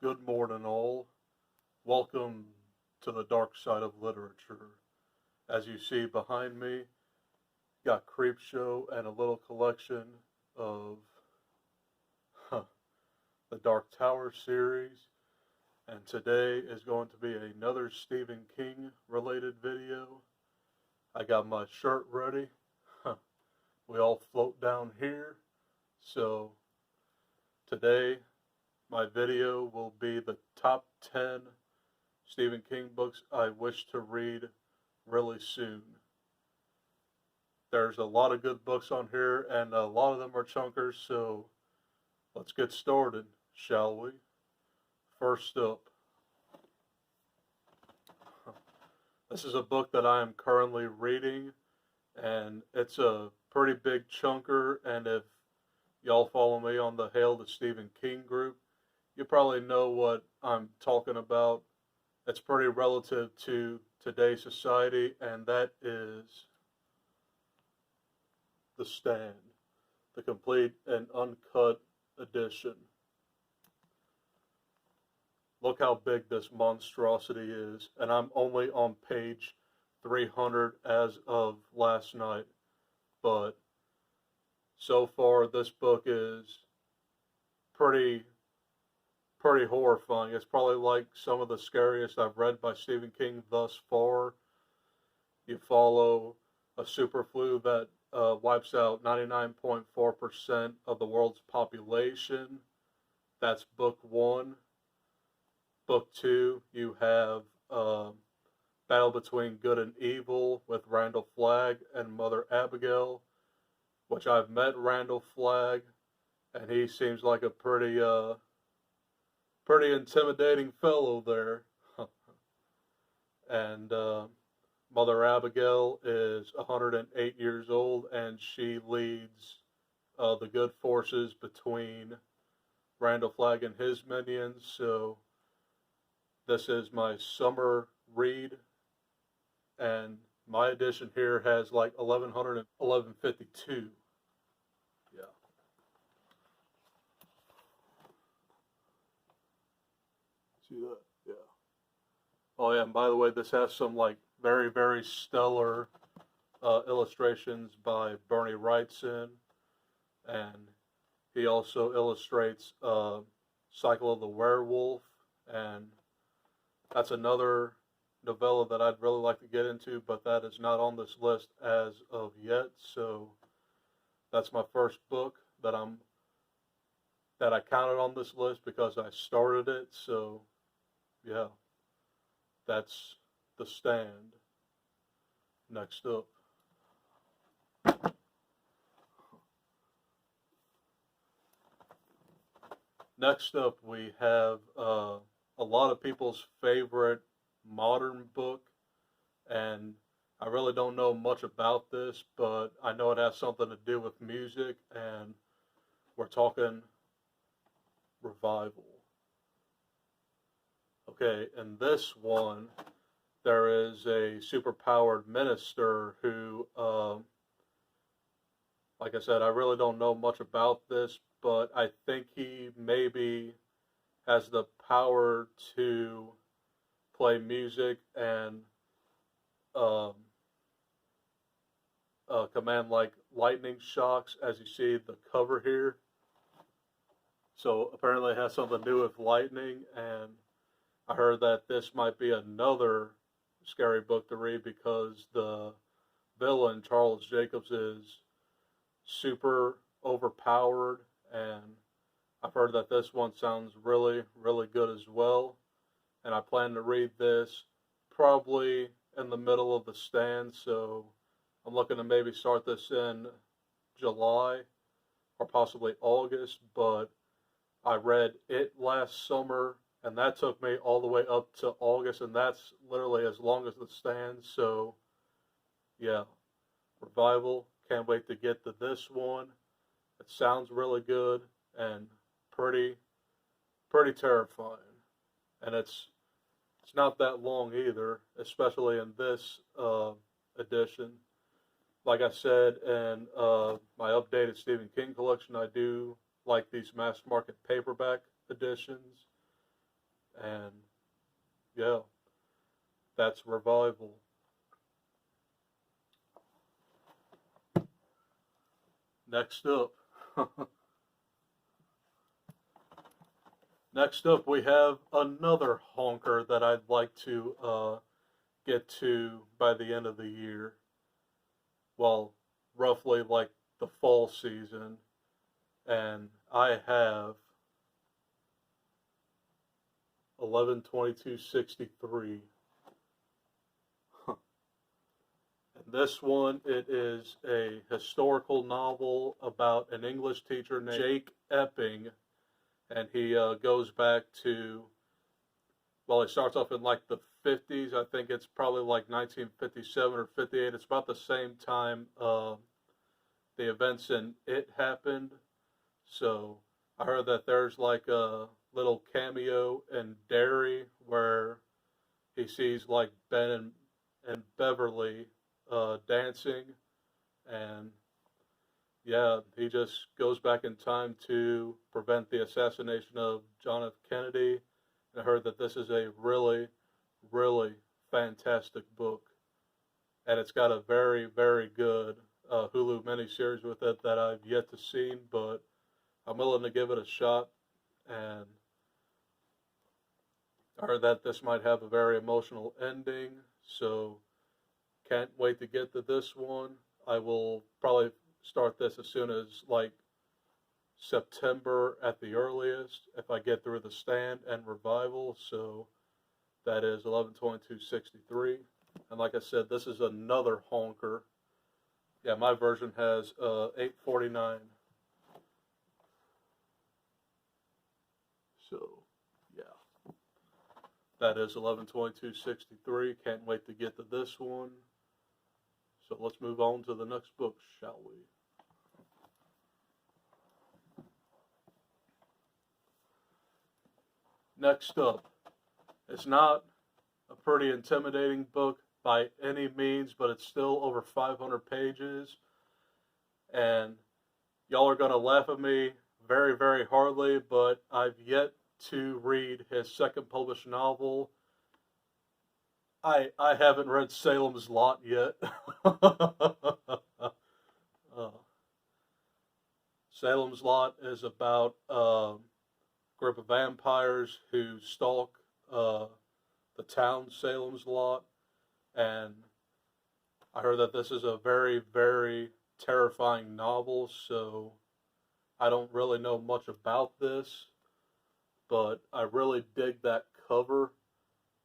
Good morning, all. Welcome to the dark side of literature. As you see behind me, got Creepshow and a little collection of the Dark Tower series. And today is going to be another Stephen King related video. I got my shirt ready. We all float down here. So today my video will be the top 10 Stephen King books I wish to read really soon. There's a lot of good books on here, and a lot of them are chunkers, so let's get started, shall we? First up, this is a book that I am currently reading, and it's a pretty big chunker, and if y'all follow me on the Hail to Stephen King group, you probably know what I'm talking about. It's pretty relative to today's society, and that is The Stand, the complete and uncut edition. Look how big this monstrosity is, and I'm only on page 300 as of last night, but so far this book is pretty horrifying. It's probably like some of the scariest I've read by Stephen King thus far. You follow a super flu that wipes out 99.4% of the world's population. That's book one. Book two, you have Battle Between Good and Evil with Randall Flagg and Mother Abigail, which I've met Randall Flagg, and he seems like a pretty intimidating fellow there. And Mother Abigail is 108 years old, and she leads the good forces between Randall Flagg and his minions. So this is my summer read, and my edition here has like 1100 and 1152. Yeah. See that? Yeah. Oh yeah, and by the way, this has some like very stellar illustrations by Bernie Wrightson, and he also illustrates Cycle of the Werewolf, and that's another novella that I'd really like to get into, but that is not on this list as of yet. So that's my first book that I counted on this list because I started it. So yeah, that's The Stand. Next up, we have a lot of people's favorite modern book, and I really don't know much about this, but I know it has something to do with music, and we're talking revival. Okay, in this one, there is a superpowered minister who, like I said, I really don't know much about this, but I think he maybe has the power to play music and command like lightning shocks, as you see the cover here. So apparently it has something to do with lightning, and I heard that this might be another scary book to read because the villain, Charles Jacobs, is super overpowered, and I've heard that this one sounds really good as well, and I plan to read this probably in the middle of The Stand, so I'm looking to maybe start this in July or possibly August, but I read it last summer, and that took me all the way up to August, and that's literally as long as The Stand. So yeah, revival, can't wait to get to this one. It sounds really good and pretty terrifying, and it's not that long either, especially in this edition. Like I said in my updated Stephen King collection, I do like these mass market paperback editions, And yeah, that's Revival. Next up, next up we have another honker that I'd like to get to by the end of the year. Well, roughly like the fall season, and I have 11/22/63. And this one, it is a historical novel about an English teacher named Jake Epping, and he goes back to, well, he starts off in like the 50s. I think it's probably like 1957 or 58. It's about the same time the events in It happened. So I heard that there's like a little cameo in Derry where he sees like Ben and Beverly dancing, and yeah, he just goes back in time to prevent the assassination of John F. Kennedy. And I heard that this is a really, really fantastic book, and it's got a very, very good Hulu miniseries with it that I've yet to see, but I'm willing to give it a shot. And I heard that this might have a very emotional ending, so can't wait to get to this one. I will probably start this as soon as like September at the earliest if I get through The Stand and Revival. So that is 11/22/63. And like I said, this is another honker. Yeah, my version has 849. So yeah, that is 11/22/63. Can't wait to get to this one. So let's move on to the next book, shall we? Next up, it's not a pretty intimidating book by any means, but it's still over 500 pages. And y'all are going to laugh at me very, very hardly, but I've yet to read his second published novel. I haven't read Salem's Lot yet. Salem's Lot is about a group of vampires who stalk the town Salem's Lot, and I heard that this is a very, very terrifying novel, so I don't really know much about this, but I really dig that cover,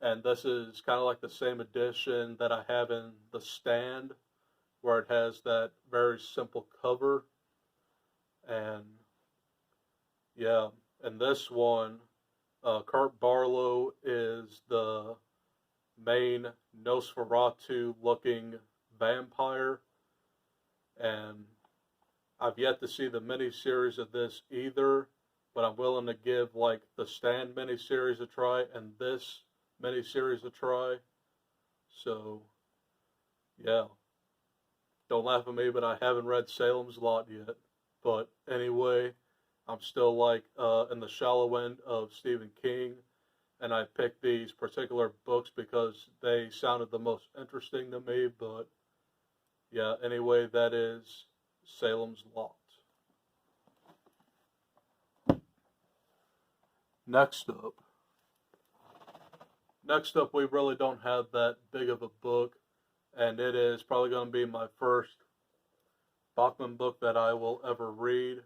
and this is kind of like the same edition that I have in The Stand, where it has that very simple cover, and yeah, and this one, Kurt Barlow is the main Nosferatu-looking vampire, and I've yet to see the miniseries of this either, but I'm willing to give like the Stand miniseries a try and this miniseries a try. So, yeah, don't laugh at me, but I haven't read Salem's Lot yet. But anyway, I'm still like in the shallow end of Stephen King, and I picked these particular books because they sounded the most interesting to me. But yeah, anyway, that is Salem's Lot. Next up. Next up, we really don't have that big of a book, and it is probably going to be my first Bachman book that I will ever read.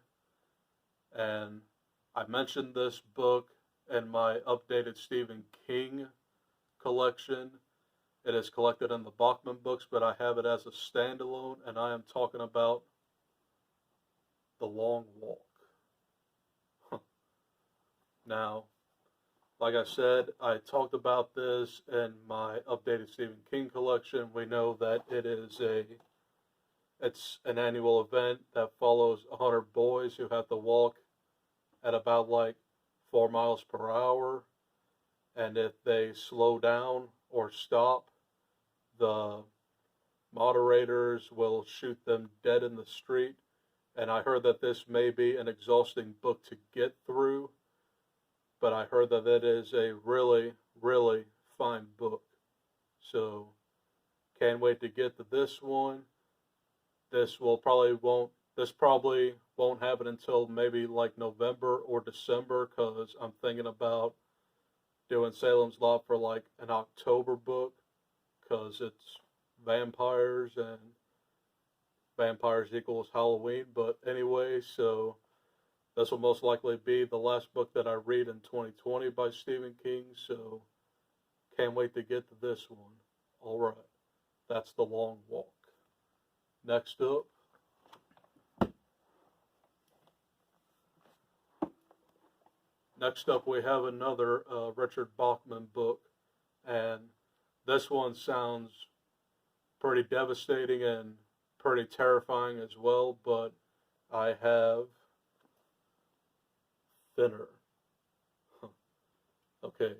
And I mentioned this book in my updated Stephen King collection. It is collected in the Bachman books, but I have it as a standalone, and I am talking about The Long Walk. Now, like I said, I talked about this in my updated Stephen King collection. We know that it's an annual event that follows 100 boys who have to walk at about like 4 miles per hour, and if they slow down or stop, the moderators will shoot them dead in the street. And I heard that this may be an exhausting book to get through, but I heard that it is a really, really fine book. So can't wait to get to this one. This probably won't happen until maybe like November or December, because I'm thinking about doing Salem's Lot for like an October book, because it's vampires and vampires equals Halloween. But anyway, so this will most likely be the last book that I read in 2020 by Stephen King, so can't wait to get to this one. All right, that's The Long Walk. Next up, we have another Richard Bachman book, and this one sounds pretty devastating and pretty terrifying as well, but I have Thinner. Okay.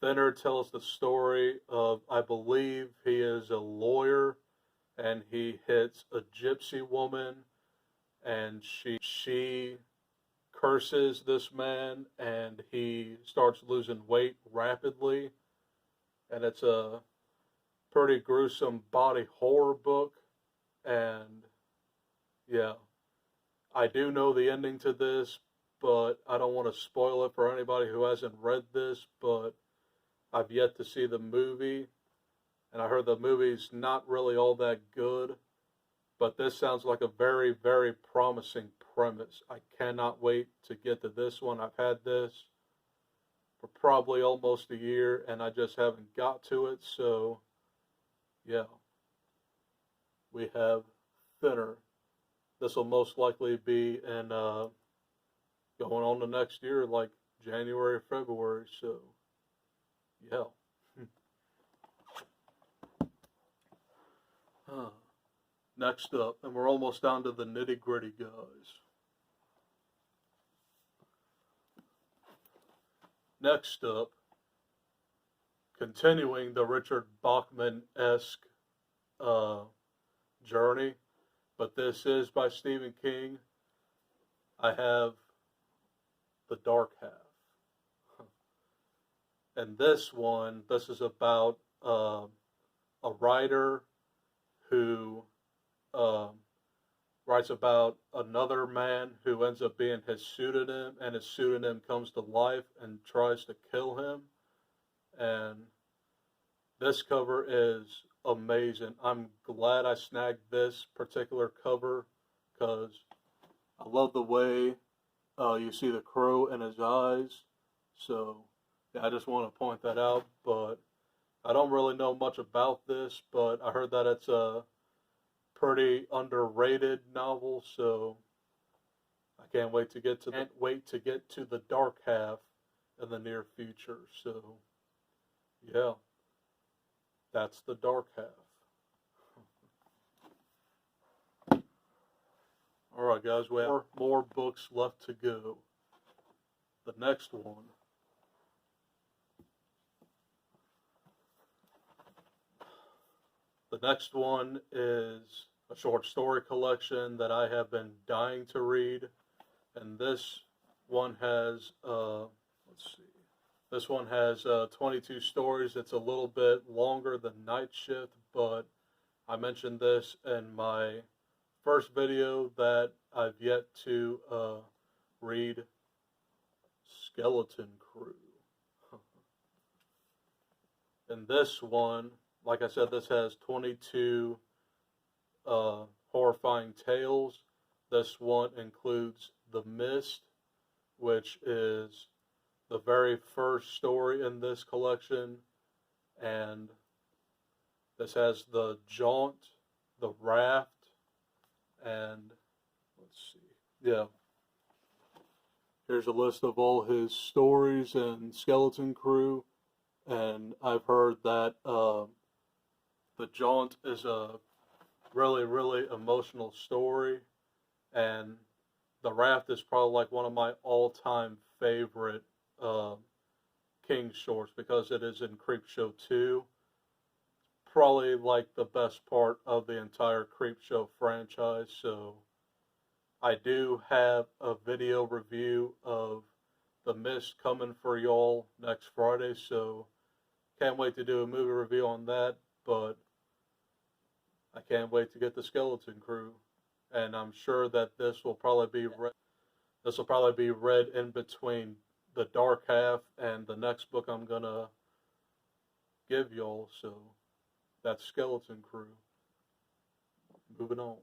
Thinner tells the story of, I believe he is a lawyer, and he hits a gypsy woman, and she curses this man, and he starts losing weight rapidly, and it's a pretty gruesome body horror book. And yeah, I do know the ending to this, but I don't want to spoil it for anybody who hasn't read this, but I've yet to see the movie, and I heard the movie's not really all that good, but this sounds like a very, very promising premise. I cannot wait to get to this one. I've had this for probably almost a year, and I just haven't got to it, so yeah. We have Thinner. This will most likely be in going on to next year, like January, February, so yeah. Next up, and we're almost down to the nitty-gritty, guys. Next up, continuing the Richard Bachman-esque journey, but this is by Stephen King. I have The Dark Half. And this is about a writer who writes about another man who ends up being his pseudonym, and his pseudonym comes to life and tries to kill him. And this cover is amazing. I'm glad I snagged this particular cover, because I love the way you see the crow in his eyes. So yeah, I just want to point that out. But I don't really know much about this, but I heard that it's a pretty underrated novel, so I can't wait to get to The Dark Half in the near future. So yeah, that's The Dark Half. Alright guys, we have more books left to go. The next one is a short story collection that I have been dying to read, and this one has 22 stories. It's a little bit longer than Night Shift, but I mentioned this in my first video that I've yet to read Skeleton Crew. And this one, like I said, this has 22 horrifying tales. This one includes The Mist, which is the very first story in this collection, and this has The Jaunt, The Raft, and let's see, yeah. Here's a list of all his stories in Skeleton Crew, and I've heard that The Jaunt is a really, really emotional story, and The Raft is probably like one of my all-time favorite King shorts, because it is in Creepshow 2. Probably like the best part of the entire Creepshow franchise. So I do have a video review of The Mist coming for y'all next Friday, so can't wait to do a movie review on that, but I can't wait to get the Skeleton Crew, and I'm sure that this will probably be read in between the Dark Half and the next book I'm gonna give y'all. So that's Skeleton Crew. Moving on.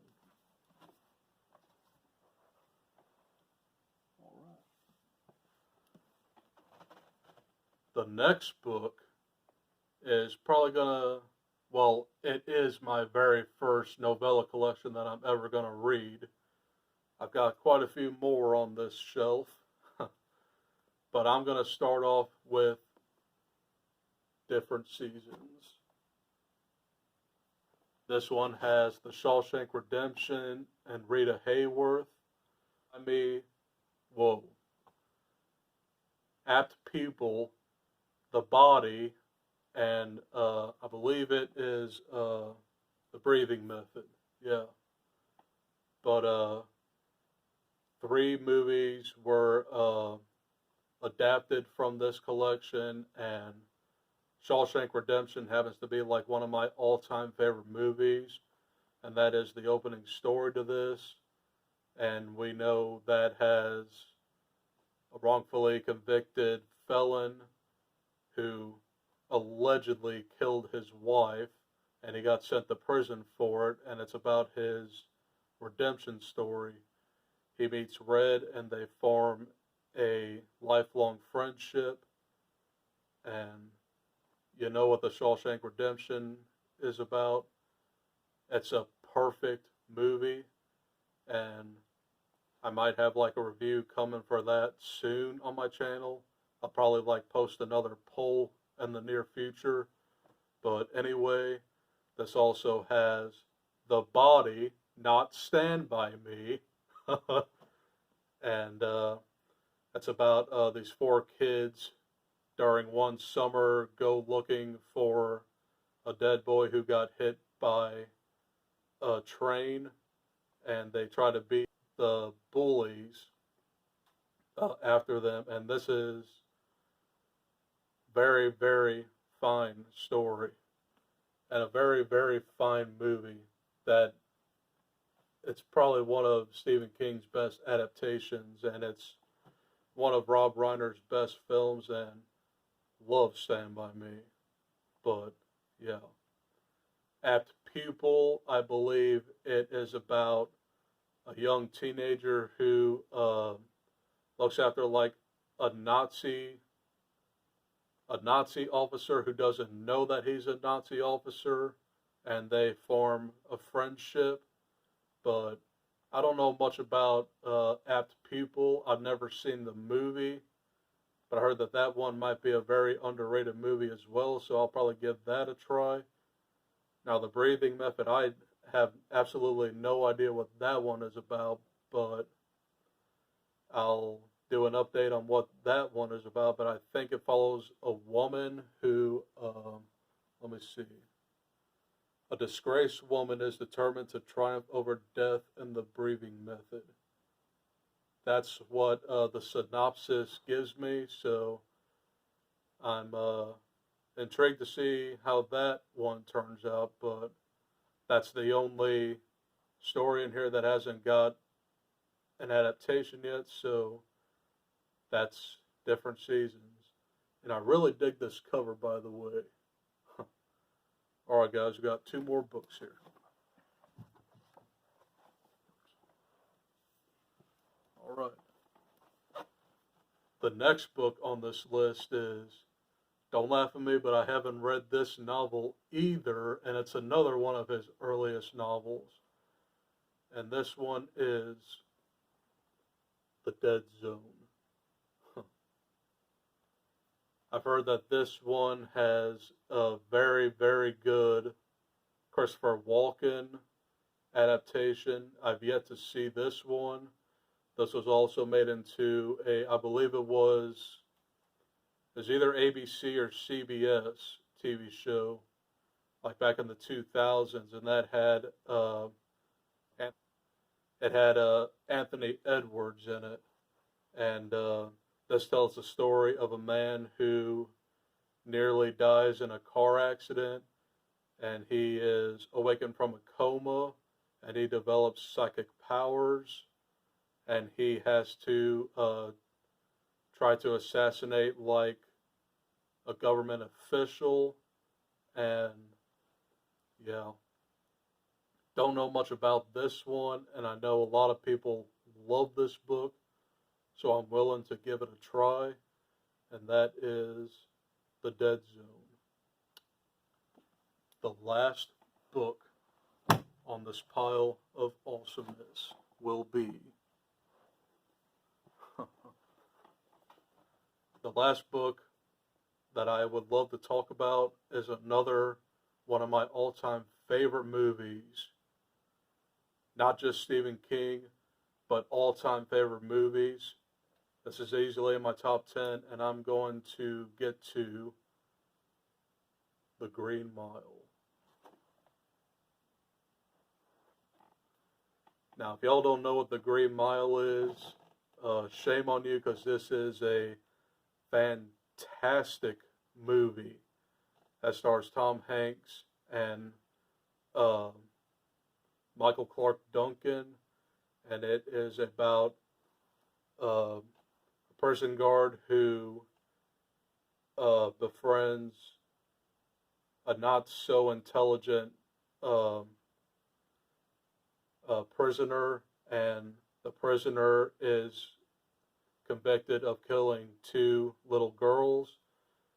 All right. The next book is probably gonna, well, it is my very first novella collection that I'm ever gonna read. I've got quite a few more on this shelf, but I'm gonna start off with Different Seasons. This one has The Shawshank Redemption and Rita Hayworth. I mean, whoa. Apt Pupil, The Body, and I believe it is The Breathing Method. Yeah. But 3 movies were adapted from this collection, and Shawshank Redemption happens to be like one of my all-time favorite movies, and that is the opening story to this. And we know that has a wrongfully convicted felon who allegedly killed his wife, and he got sent to prison for it, and it's about his redemption story. He meets Red, and they form a lifelong friendship, and you know what the Shawshank Redemption is about. It's a perfect movie, and I might have like a review coming for that soon on my channel. I'll probably like post another poll in the near future. But anyway, this also has The Body, not Stand By Me. And it's about these 4 kids during one summer go looking for a dead boy who got hit by a train, and they try to beat the bullies after them. And this is very, very fine story and a very, very fine movie that it's probably one of Stephen King's best adaptations, and it's one of Rob Reiner's best films, and love Stand By Me. But yeah, Apt Pupil, I believe it is about a young teenager who looks after like a Nazi officer who doesn't know that he's a Nazi officer, and they form a friendship. But I don't know much about Apt Pupil. I've never seen the movie, but I heard that that one might be a very underrated movie as well, so I'll probably give that a try. Now, The Breathing Method, I have absolutely no idea what that one is about, but I'll do an update on what that one is about. But I think it follows a woman who, let me see, a disgraced woman is determined to triumph over death in the breathing method. That's what the synopsis gives me, so I'm intrigued to see how that one turns out, but that's the only story in here that hasn't got an adaptation yet, so that's Different Seasons. And I really dig this cover, by the way. Alright guys, we got 2 more books here. Alright. The next book on this list is, don't laugh at me, but I haven't read this novel either, and it's another one of his earliest novels. And this one is The Dead Zone. I've heard that this one has a very, very good Christopher Walken adaptation. I've yet to see this one. This was also made into I believe it was either ABC or CBS TV show, like back in the 2000s, and that had Anthony Edwards in it, and This tells the story of a man who nearly dies in a car accident, and he is awakened from a coma, and he develops psychic powers, and he has to try to assassinate like a government official, and yeah, don't know much about this one, and I know a lot of people love this book, so I'm willing to give it a try, and that is The Dead Zone. The last book on this pile of awesomeness will be the last book that I would love to talk about is another one of my all-time favorite movies. Not just Stephen King, but all-time favorite movies. This is easily in my top 10, and I'm going to get to The Green Mile. Now, if y'all don't know what The Green Mile is, shame on you, because this is a fantastic movie that stars Tom Hanks and Michael Clark Duncan, and it is about a prison guard who befriends a not so intelligent prisoner, and the prisoner is convicted of killing 2 little girls,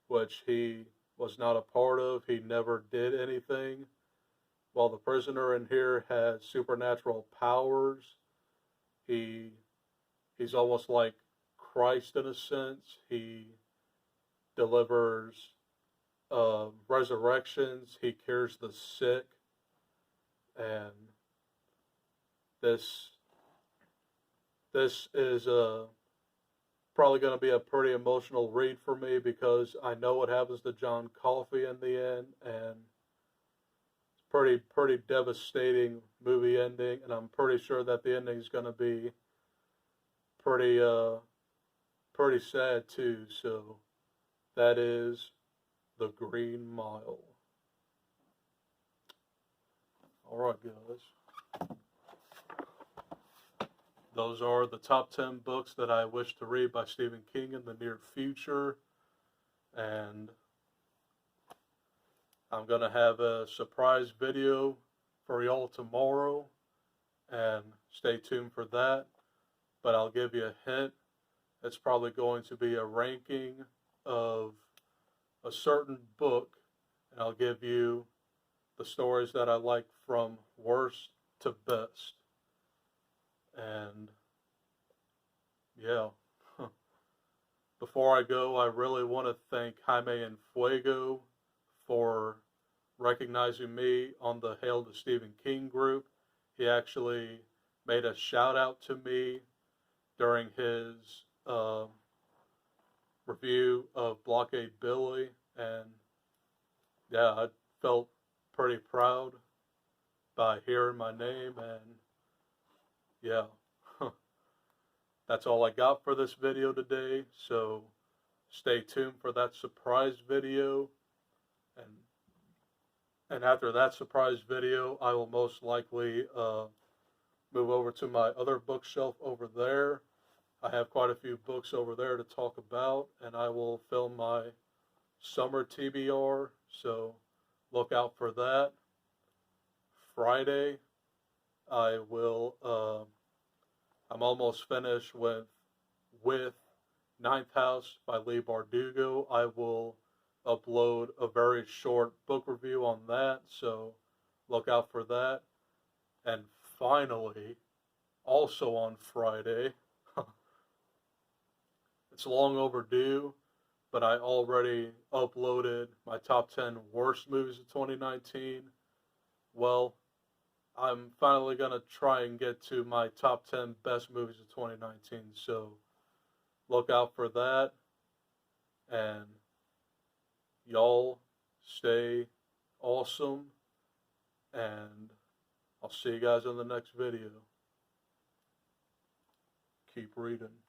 which he was not a part of. He never did anything. While the prisoner in here has supernatural powers, he's almost like Christ in a sense. He delivers resurrections. He cures the sick, and this is probably going to be a pretty emotional read for me, because I know what happens to John Coffey in the end, and it's pretty devastating movie ending, and I'm pretty sure that the ending is going to be pretty sad too. So that is The Green Mile. All right, guys. Those are the top 10 books that I wish to read by Stephen King in the near future. And I'm going to have a surprise video for y'all tomorrow. And stay tuned for that. But I'll give you a hint. It's probably going to be a ranking of a certain book. And I'll give you the stories that I like from worst to best. And yeah, before I go, I really want to thank Jaime and Fuego for recognizing me on the Hail to Stephen King group. He actually made a shout out to me during his review of Blockade Billy, and yeah, I felt pretty proud by hearing my name, and yeah, that's all I got for this video today, so stay tuned for that surprise video, and after that surprise video, I will most likely move over to my other bookshelf over there. I have quite a few books over there to talk about, and I will film my summer TBR, so look out for that. Friday, I'm almost finished with Ninth House by Leigh Bardugo. I will upload a very short book review on that, so look out for that. And finally, also on Friday, it's long overdue, but I already uploaded my top 10 worst movies of 2019. Well, I'm finally going to try and get to my top 10 best movies of 2019. So look out for that. And y'all stay awesome. And I'll see you guys in the next video. Keep reading.